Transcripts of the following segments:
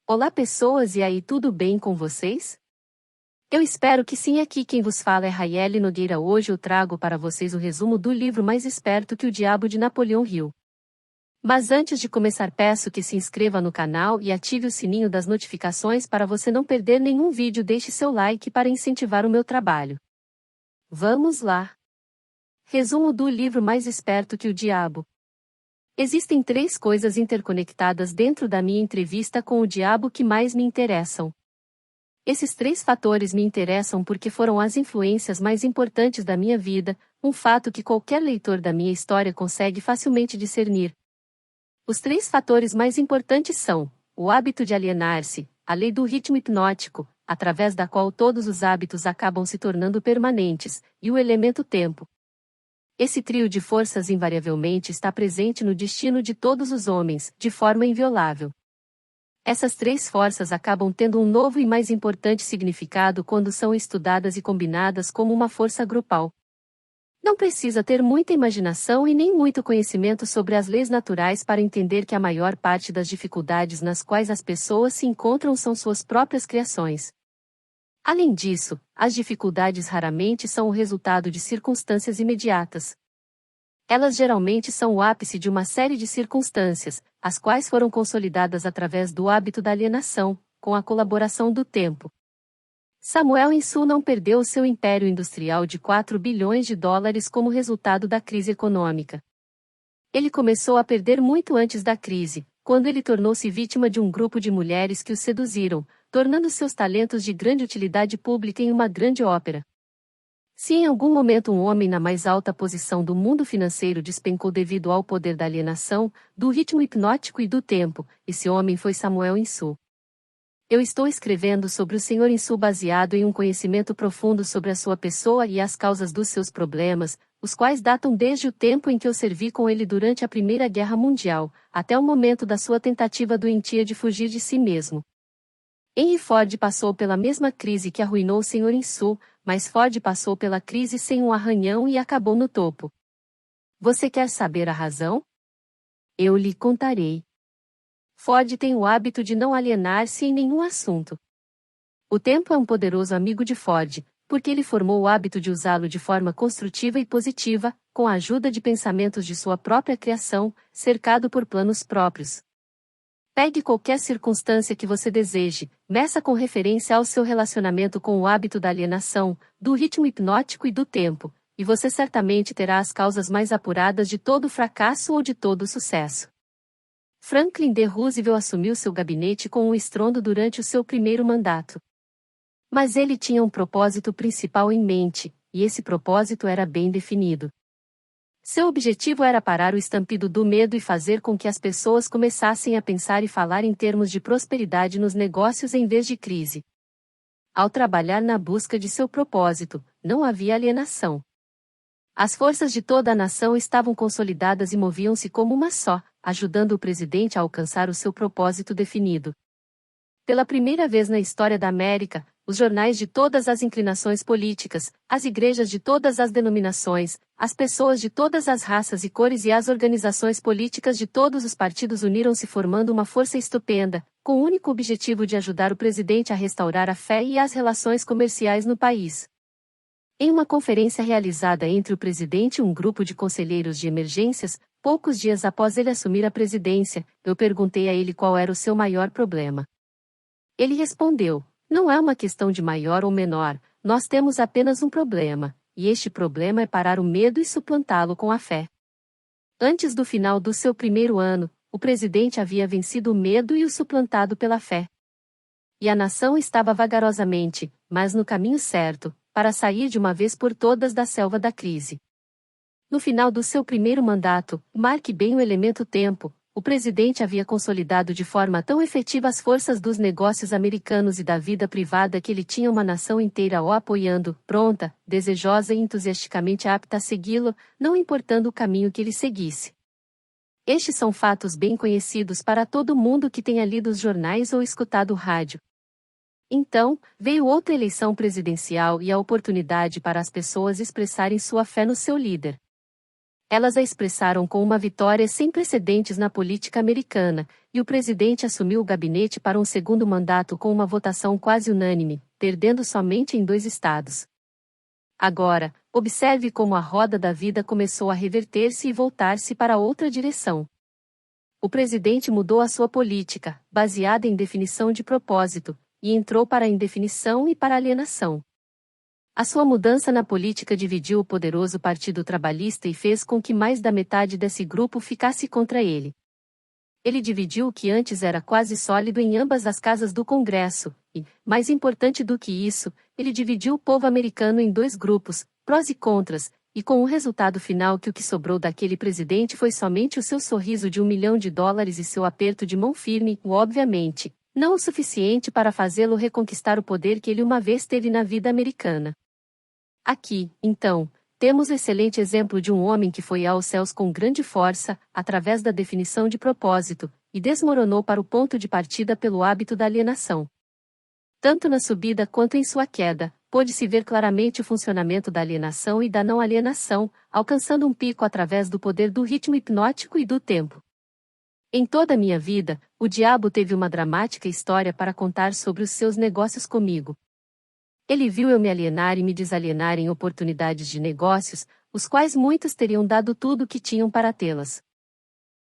Olá pessoas, e aí, tudo bem com vocês? Eu espero que sim. Aqui quem vos fala é Raiele Nogueira. Hoje eu trago para vocês o resumo do livro Mais Esperto que o Diabo, de Napoleão Hill. Mas antes de começar, peço que se inscreva no canal e ative o sininho das notificações para você não perder nenhum vídeo. Deixe seu like para incentivar o meu trabalho. Vamos lá! Resumo do livro Mais Esperto que o Diabo. Existem 3 coisas interconectadas dentro da minha entrevista com o diabo que mais me interessam. Esses 3 fatores me interessam porque foram as influências mais importantes da minha vida, um fato que qualquer leitor da minha história consegue facilmente discernir. Os 3 fatores mais importantes são: o hábito de alienar-se, a lei do ritmo hipnótico, através da qual todos os hábitos acabam se tornando permanentes, e o elemento tempo. Esse trio de forças invariavelmente está presente no destino de todos os homens, de forma inviolável. Essas 3 forças acabam tendo um novo e mais importante significado quando são estudadas e combinadas como uma força grupal. Não precisa ter muita imaginação e nem muito conhecimento sobre as leis naturais para entender que a maior parte das dificuldades nas quais as pessoas se encontram são suas próprias criações. Além disso, as dificuldades raramente são o resultado de circunstâncias imediatas. Elas geralmente são o ápice de uma série de circunstâncias, as quais foram consolidadas através do hábito da alienação, com a colaboração do tempo. Samuel Insu não perdeu o seu império industrial de 4 bilhões de dólares como resultado da crise econômica. Ele começou a perder muito antes da crise, quando ele tornou-se vítima de um grupo de mulheres que o seduziram, tornando seus talentos de grande utilidade pública em uma grande ópera. Se em algum momento um homem na mais alta posição do mundo financeiro despencou devido ao poder da alienação, do ritmo hipnótico e do tempo, esse homem foi Samuel Insu. Eu estou escrevendo sobre o Sr. Insu baseado em um conhecimento profundo sobre a sua pessoa e as causas dos seus problemas, os quais datam desde o tempo em que eu servi com ele durante a Primeira Guerra Mundial, até o momento da sua tentativa doentia de fugir de si mesmo. Henry Ford passou pela mesma crise que arruinou o Sr. Insu, mas Ford passou pela crise sem um arranhão e acabou no topo. Você quer saber a razão? Eu lhe contarei. Ford tem o hábito de não alienar-se em nenhum assunto. O tempo é um poderoso amigo de Ford, porque ele formou o hábito de usá-lo de forma construtiva e positiva, com a ajuda de pensamentos de sua própria criação, cercado por planos próprios. Pegue qualquer circunstância que você deseje, meça com referência ao seu relacionamento com o hábito da alienação, do ritmo hipnótico e do tempo, e você certamente terá as causas mais apuradas de todo o fracasso ou de todo o sucesso. Franklin D. Roosevelt assumiu seu gabinete com um estrondo durante o seu primeiro mandato. Mas ele tinha um propósito principal em mente, e esse propósito era bem definido. Seu objetivo era parar o estampido do medo e fazer com que as pessoas começassem a pensar e falar em termos de prosperidade nos negócios em vez de crise. Ao trabalhar na busca de seu propósito, não havia alienação. As forças de toda a nação estavam consolidadas e moviam-se como uma só, ajudando o presidente a alcançar o seu propósito definido. Pela primeira vez na história da América, os jornais de todas as inclinações políticas, as igrejas de todas as denominações, as pessoas de todas as raças e cores e as organizações políticas de todos os partidos uniram-se formando uma força estupenda, com o único objetivo de ajudar o presidente a restaurar a fé e as relações comerciais no país. Em uma conferência realizada entre o presidente e um grupo de conselheiros de emergências, poucos dias após ele assumir a presidência, eu perguntei a ele qual era o seu maior problema. Ele respondeu: não é uma questão de maior ou menor, nós temos apenas um problema, e este problema é parar o medo e suplantá-lo com a fé. Antes do final do seu primeiro ano, o presidente havia vencido o medo e o suplantado pela fé. E a nação estava vagarosamente, mas no caminho certo, para sair de uma vez por todas da selva da crise. No final do seu primeiro mandato, marque bem o elemento tempo, o presidente havia consolidado de forma tão efetiva as forças dos negócios americanos e da vida privada que ele tinha uma nação inteira o apoiando, pronta, desejosa e entusiasticamente apta a segui-lo, não importando o caminho que ele seguisse. Estes são fatos bem conhecidos para todo mundo que tenha lido os jornais ou escutado o rádio. Então, veio outra eleição presidencial e a oportunidade para as pessoas expressarem sua fé no seu líder. Elas a expressaram com uma vitória sem precedentes na política americana, e o presidente assumiu o gabinete para um segundo mandato com uma votação quase unânime, perdendo somente em 2 estados. Agora, observe como a roda da vida começou a reverter-se e voltar-se para outra direção. O presidente mudou a sua política, baseada em definição de propósito, e entrou para a indefinição e para a alienação. A sua mudança na política dividiu o poderoso Partido Trabalhista e fez com que mais da metade desse grupo ficasse contra ele. Ele dividiu o que antes era quase sólido em ambas as casas do Congresso, e, mais importante do que isso, ele dividiu o povo americano em 2 grupos, prós e contras, e com o resultado final que o que sobrou daquele presidente foi somente o seu sorriso de $1 milhão e seu aperto de mão firme, obviamente, não o suficiente para fazê-lo reconquistar o poder que ele uma vez teve na vida americana. Aqui, então, temos o excelente exemplo de um homem que foi aos céus com grande força, através da definição de propósito, e desmoronou para o ponto de partida pelo hábito da alienação. Tanto na subida quanto em sua queda, pôde-se ver claramente o funcionamento da alienação e da não alienação, alcançando um pico através do poder do ritmo hipnótico e do tempo. Em toda a minha vida, o diabo teve uma dramática história para contar sobre os seus negócios comigo. Ele viu eu me alienar e me desalienar em oportunidades de negócios, os quais muitos teriam dado tudo o que tinham para tê-las.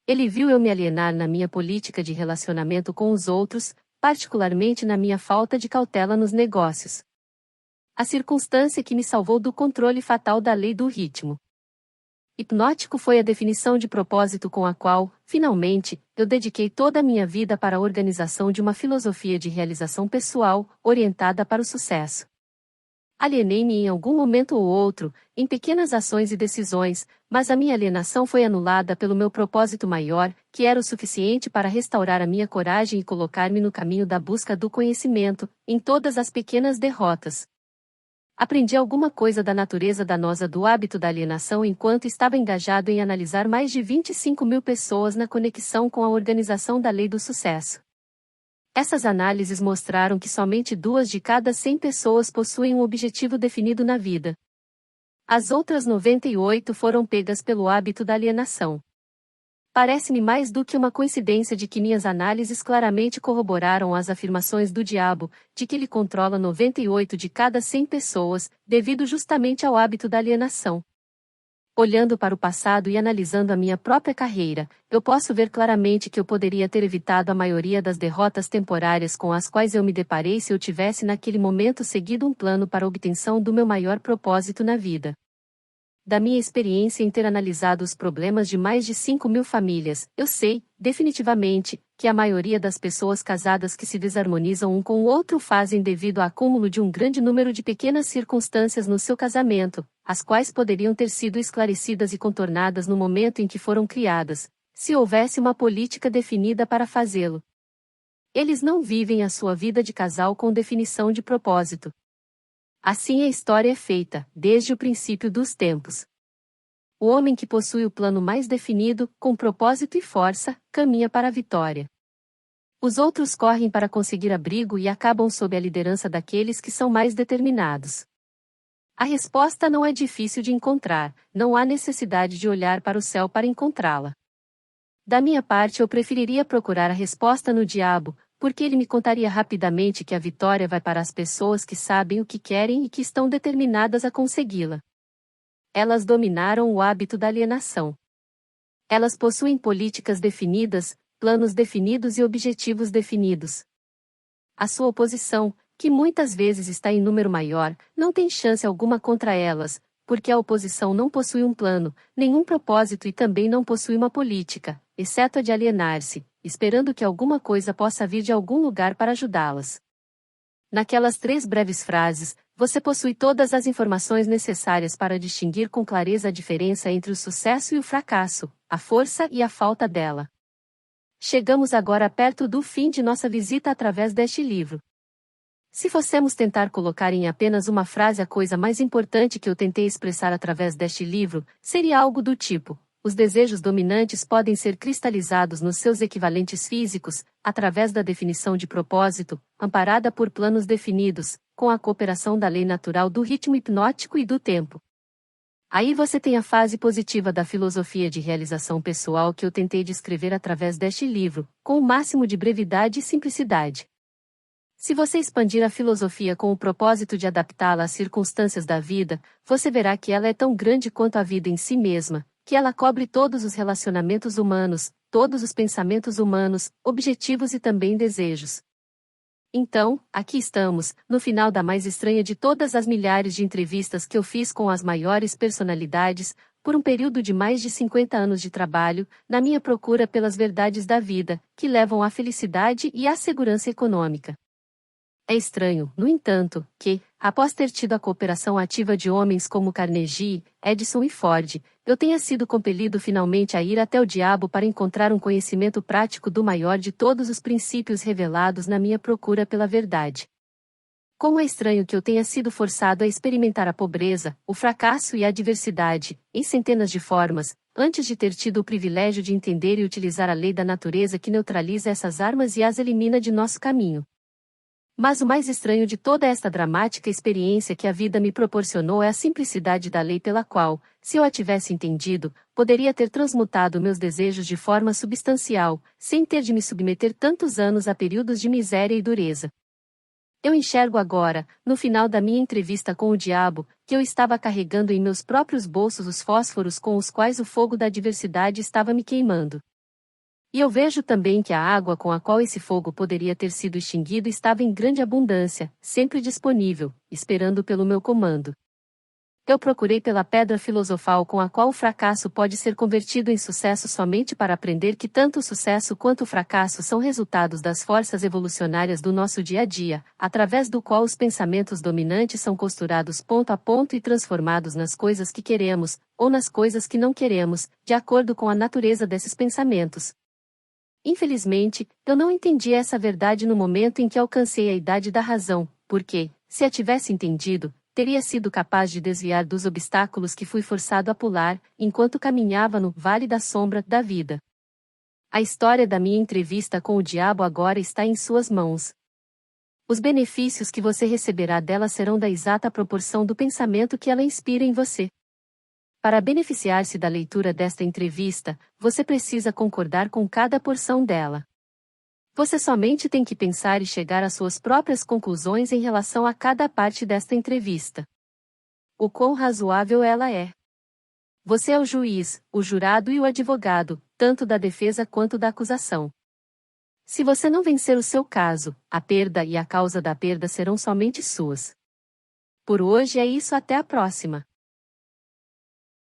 Ele viu eu me alienar na minha política de relacionamento com os outros, particularmente na minha falta de cautela nos negócios. A circunstância que me salvou do controle fatal da lei do ritmo hipnótico foi a definição de propósito com a qual, finalmente, eu dediquei toda a minha vida para a organização de uma filosofia de realização pessoal, orientada para o sucesso. Alienei-me em algum momento ou outro, em pequenas ações e decisões, mas a minha alienação foi anulada pelo meu propósito maior, que era o suficiente para restaurar a minha coragem e colocar-me no caminho da busca do conhecimento, em todas as pequenas derrotas. Aprendi alguma coisa da natureza danosa do hábito da alienação enquanto estava engajado em analisar mais de 25 mil pessoas na conexão com a organização da lei do sucesso. Essas análises mostraram que somente 2 de cada 100 pessoas possuem um objetivo definido na vida. As outras 98 foram pegas pelo hábito da alienação. Parece-me mais do que uma coincidência de que minhas análises claramente corroboraram as afirmações do diabo, de que ele controla 98 de cada 100 pessoas, devido justamente ao hábito da alienação. Olhando para o passado e analisando a minha própria carreira, eu posso ver claramente que eu poderia ter evitado a maioria das derrotas temporárias com as quais eu me deparei se eu tivesse naquele momento seguido um plano para a obtenção do meu maior propósito na vida. Da minha experiência em ter analisado os problemas de mais de 5 mil famílias, eu sei, definitivamente, que a maioria das pessoas casadas que se desarmonizam um com o outro fazem devido ao acúmulo de um grande número de pequenas circunstâncias no seu casamento, as quais poderiam ter sido esclarecidas e contornadas no momento em que foram criadas, se houvesse uma política definida para fazê-lo. Eles não vivem a sua vida de casal com definição de propósito. Assim a história é feita, desde o princípio dos tempos. O homem que possui o plano mais definido, com propósito e força, caminha para a vitória. Os outros correm para conseguir abrigo e acabam sob a liderança daqueles que são mais determinados. A resposta não é difícil de encontrar, não há necessidade de olhar para o céu para encontrá-la. Da minha parte eu preferiria procurar a resposta no diabo, porque ele me contaria rapidamente que a vitória vai para as pessoas que sabem o que querem e que estão determinadas a consegui-la. Elas dominaram o hábito da alienação. Elas possuem políticas definidas, planos definidos e objetivos definidos. A sua oposição, que muitas vezes está em número maior, não tem chance alguma contra elas, porque a oposição não possui um plano, nenhum propósito e também não possui uma política, exceto a de alienar-se, esperando que alguma coisa possa vir de algum lugar para ajudá-las. Naquelas 3 breves frases, você possui todas as informações necessárias para distinguir com clareza a diferença entre o sucesso e o fracasso, a força e a falta dela. Chegamos agora perto do fim de nossa visita através deste livro. Se fossemos tentar colocar em apenas uma frase a coisa mais importante que eu tentei expressar através deste livro, seria algo do tipo: os desejos dominantes podem ser cristalizados nos seus equivalentes físicos, através da definição de propósito, amparada por planos definidos, com a cooperação da lei natural do ritmo hipnótico e do tempo. Aí você tem a fase positiva da filosofia de realização pessoal que eu tentei descrever através deste livro, com o máximo de brevidade e simplicidade. Se você expandir a filosofia com o propósito de adaptá-la às circunstâncias da vida, você verá que ela é tão grande quanto a vida em si mesma, que ela cobre todos os relacionamentos humanos, todos os pensamentos humanos, objetivos e também desejos. Então, aqui estamos, no final da mais estranha de todas as milhares de entrevistas que eu fiz com as maiores personalidades, por um período de mais de 50 anos de trabalho, na minha procura pelas verdades da vida, que levam à felicidade e à segurança econômica. É estranho, no entanto, que, após ter tido a cooperação ativa de homens como Carnegie, Edison e Ford, eu tenha sido compelido finalmente a ir até o diabo para encontrar um conhecimento prático do maior de todos os princípios revelados na minha procura pela verdade. Como é estranho que eu tenha sido forçado a experimentar a pobreza, o fracasso e a adversidade, em centenas de formas, antes de ter tido o privilégio de entender e utilizar a lei da natureza que neutraliza essas armas e as elimina de nosso caminho. Mas o mais estranho de toda esta dramática experiência que a vida me proporcionou é a simplicidade da lei pela qual, se eu a tivesse entendido, poderia ter transmutado meus desejos de forma substancial, sem ter de me submeter tantos anos a períodos de miséria e dureza. Eu enxergo agora, no final da minha entrevista com o diabo, que eu estava carregando em meus próprios bolsos os fósforos com os quais o fogo da adversidade estava me queimando. E eu vejo também que a água com a qual esse fogo poderia ter sido extinguido estava em grande abundância, sempre disponível, esperando pelo meu comando. Eu procurei pela pedra filosofal com a qual o fracasso pode ser convertido em sucesso somente para aprender que tanto o sucesso quanto o fracasso são resultados das forças evolucionárias do nosso dia a dia, através do qual os pensamentos dominantes são costurados ponto a ponto e transformados nas coisas que queremos, ou nas coisas que não queremos, de acordo com a natureza desses pensamentos. Infelizmente, eu não entendi essa verdade no momento em que alcancei a idade da razão, porque, se a tivesse entendido, teria sido capaz de desviar dos obstáculos que fui forçado a pular, enquanto caminhava no vale da sombra da vida. A história da minha entrevista com o diabo agora está em suas mãos. Os benefícios que você receberá dela serão da exata proporção do pensamento que ela inspira em você. Para beneficiar-se da leitura desta entrevista, você precisa concordar com cada porção dela. Você somente tem que pensar e chegar às suas próprias conclusões em relação a cada parte desta entrevista. O quão razoável ela é. Você é o juiz, o jurado e o advogado, tanto da defesa quanto da acusação. Se você não vencer o seu caso, a perda e a causa da perda serão somente suas. Por hoje é isso, até a próxima.